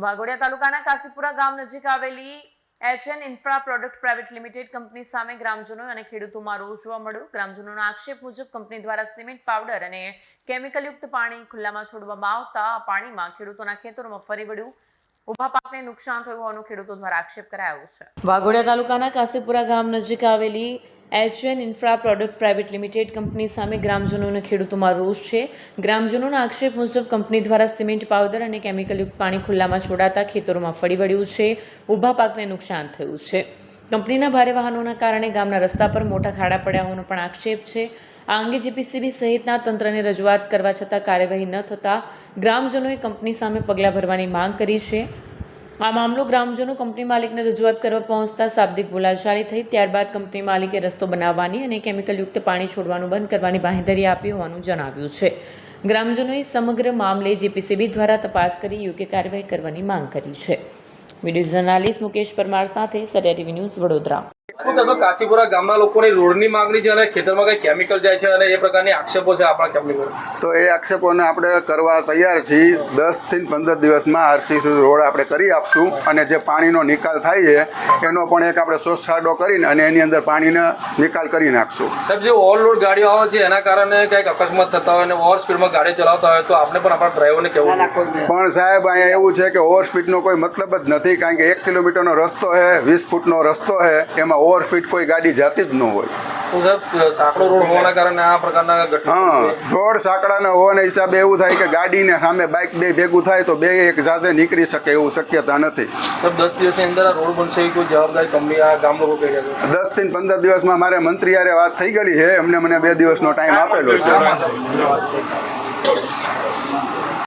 વાઘોડિયા તાલુકાના કાસીપુરા ગામ નજીક આવેલી HN infra product private limited company સામે ગ્રામજનો અને ખેડૂતોમાં રોષ જોવા મળ્યો। ગ્રામજનોના આક્ષેપ મુજબ કંપની દ્વારા સિમેન્ટ પાવડર અને કેમિકલયુક્ત પાણી ખુલ્લામાં છોડવામાં આવતા આ પાણીમાં ખેડૂતોના ખેતરોમાં ફરી વળ્યું। ઉભા પાકને નુકસાન થયું હોવાનો ખેડૂતો દ્વારા આક્ષેપ કરાયો છે। વાઘોડિયા તાલુકાના કાસીપુરા ગામ નજીક આવેલી HN infra product private limited company સામે ગ્રામજનો અને ખેડૂતોમાં રોષ છે। ગ્રામજનોના આક્ષેપ મુજબ કંપની દ્વારા સિમેન્ટ પાવડર અને કેમિકલયુક્ત પાણી ખુલ્લામાં છોડાતા ખેતરોમાં ફરી વળ્યું છે। ઊભા પાકને નુકસાન થયું છે। કંપનીના ભારે વાહનોના કારણે ગામના રસ્તા પર મોટા ખાડા પડ્યા હોવાનો પણ આક્ષેપ છે। આ અંગે જીપીસીબી સહિતના તંત્રને રજૂઆત કરવા છતાં કાર્યવાહી ન થતાં ગ્રામજનોએ કંપની સામે પગલાં ભરવાની માંગ કરી છે। આ મામલો ગ્રામજનો કંપની માલિકને રજૂઆત કરવા પહોંચતા શાબ્દિક બોલાચાલી થઈ। ત્યારબાદ કંપની માલિકે રસ્તો બનાવવાની અને કેમિકલયુક્ત પાણી છોડવાનું બંધ કરવાની બાંહેધરી આપી હોવાનું જણાવ્યું છે। ગ્રામજનોએ સમગ્ર મામલે જીપીસીબી દ્વારા તપાસ કરી યોગ્ય કાર્યવાહી કરવાની માંગ કરી છે। વિડીયો જર્નાલિસ્ટ મુકેશ પરમાર સાથે સરિયા ટીવી ન્યૂઝ વડોદરા। શું કહેશો કાસીપુરા ગામના લોકોની રોડની માંગણી છે અને ખેતરમાં કઈ કેમિકલ જાય છે અને એ પ્રકારની આક્ષેપો છે આપણા કંપની પર? તો એ આક્ષેપોને આપણે કરવા તૈયાર છીએ। 10 થી 15 દિવસમાં આરસીસી રોડ આપણે કરી આપશું અને જે પાણીનો નિકાલ થાય છે એનો પણ એક આપણે સોસાડો કરીને અને એની અંદર પાણીનો નિકાલ કરી નાખશું। સાહેબ, જે ઓવરલોડ ગાડીઓ આવે છે એના કારણે કંઈક અકસ્માત થતા હોય અને ઓવર સ્પીડમાં ગાડી ચલાવતા હોય તો આપણે પણ આપણા ડ્રાઈવરને કહેવું પણ સાહેબ અહીંયા એવું છે કે ઓવર સ્પીડનો કોઈ મતલબ જ નથી, કારણ કે 1 કિલોમીટરનો રસ્તો છે, 20 ફૂટનો રસ્તો છે, એમાં ઓવર સ્પીડ કોઈ ગાડી જાતી જ ન હોય। તો સાહેબ, સાંકડો રોડ હોવાના કારણે આ પ્રકારના રોડ સાંકડાના હોવાના હિસાબે એવું થાય કે ગાડીને સામે બાઇક બે ભેગું થાય તો બે એક સાથે નીકળી શકે એવું શક્યતા નથી। સાહેબ, 10 દિવસની અંદર આ રોડ બનશે કોઈ જવાબદારી કંપની આ ગામ લોકો કહી રહ્યા છે? 10 થી 15 દિવસમાં મારે મંત્રી હારે વાત થઈ ગયેલી છે, એમને મને 2 દિવસનો ટાઈમ આપેલો છે।